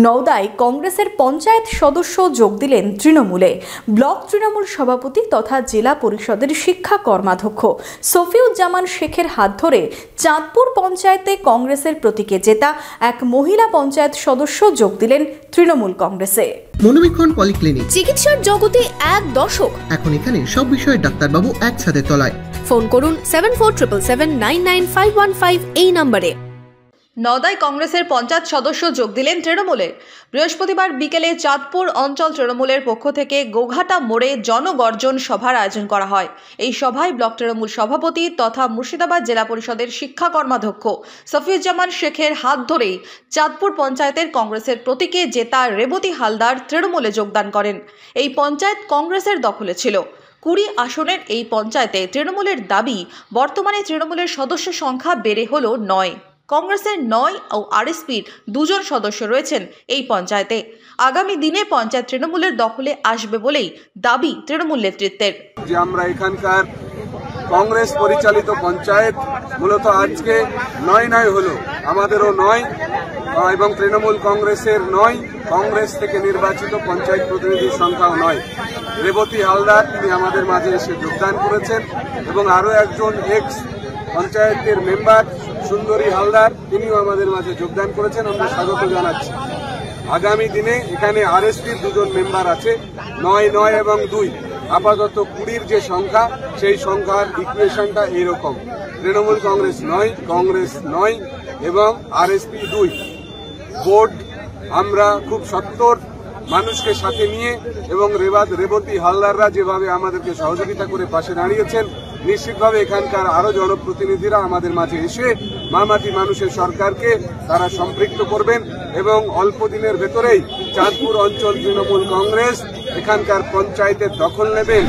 নওদায় কংগ্রেসের পঞ্চায়েত সদস্য যোগ দিলেন তৃণমূলে। ব্লক তৃণমূল সভাপতি তথা জেলা পরিষদের শিক্ষা কর্মাধ্যক্ষ সফিউজ্জামান শেখের হাত ধরে চাঁদপুর পঞ্চায়েতে কংগ্রেসের প্রতীকে জেতা এক মহিলা পঞ্চায়েত সদস্য যোগ দিলেন তৃণমূল কংগ্রেসে। মনোবীক্ষণ পলিক্লিনিক, চিকিৎসার জগতে এক দশক। এখন এখানে সব বিষয়ে ডাক্তারবাবু একসাথে তলায়। ফোন করুন 7477799515 এই নম্বরে। নওদায় কংগ্রেসের পঞ্চায়েত সদস্য যোগ দিলেন তৃণমূলে। বৃহস্পতিবার বিকেলে চাঁদপুর অঞ্চল তৃণমূলের পক্ষ থেকে গোঘাটা মোড়ে জনগর্জন সভার আয়োজন করা হয়। এই সভায় ব্লক তৃণমূল সভাপতি তথা মুর্শিদাবাদ জেলা পরিষদের শিক্ষা কর্মাধ্যক্ষ সফিউজ্জামান শেখের হাত ধরেই চাঁদপুর পঞ্চায়েতের কংগ্রেসের প্রতীকে জেতা রেবতী হালদার তৃণমূলে যোগদান করেন। এই পঞ্চায়েত কংগ্রেসের দখলে ছিল। 20 আসনের এই পঞ্চায়েতে তৃণমূলের দাবি, বর্তমানে তৃণমূলের সদস্য সংখ্যা বেড়ে হলো 9। কংগ্রেসের 9 ও আরএসপির 2 জন সদস্য রয়েছেন এই পঞ্চায়েতে। আগামী দিনে পঞ্চায়েত তৃণমূলের দখলে আসবে বলেই দাবি তৃণমূল নেতৃত্বের। যে আমরা এখানকার কংগ্রেস পরিচালিত পঞ্চায়েত মূলত আজকে 9 হলো, আমাদেরও 9 এবং তৃণমূল কংগ্রেসের 9, কংগ্রেস থেকে নির্বাচিত পঞ্চায়েত প্রতিনিধির সংখ্যাও 9। রেবতী হালদার তিনি আমাদের মাঝে এসে যোগদান করেছেন এবং আরও একজন এক্স পঞ্চায়েতের মেম্বার সুন্দরী হালদার তিনিও আমাদের মাঝে যোগদান করেছেন। আমরা স্বাগত জানাচ্ছি। আগামী দিনে এখানে আরএসপির 2 জন মেম্বার আছে, 9 এবং 2। আপাতত 20-র যে সংখ্যা, সেই সংখ্যার ইকুয়েশনটা এইরকম: তৃণমূল কংগ্রেস 9, কংগ্রেস 9 এবং আরএসপি 2। ভোট আমরা খুব সত্তর মানুষকে সাথে নিয়ে এবং রেবতী হালদাররা যেভাবে আমাদেরকে সহযোগিতা করে পাশে দাঁড়িয়েছেন, নিশ্চিতভাবে এখানকার আরো জনপ্রতিনিধিরা আমাদের মাঝে এসে মামাটি মানুষের সরকারকে তারা সম্পৃক্ত করবেন এবং অল্প দিনের ভেতরেই চাঁদপুর অঞ্চল তৃণমূল কংগ্রেস এখানকার পঞ্চায়েতের দখল নেবেন।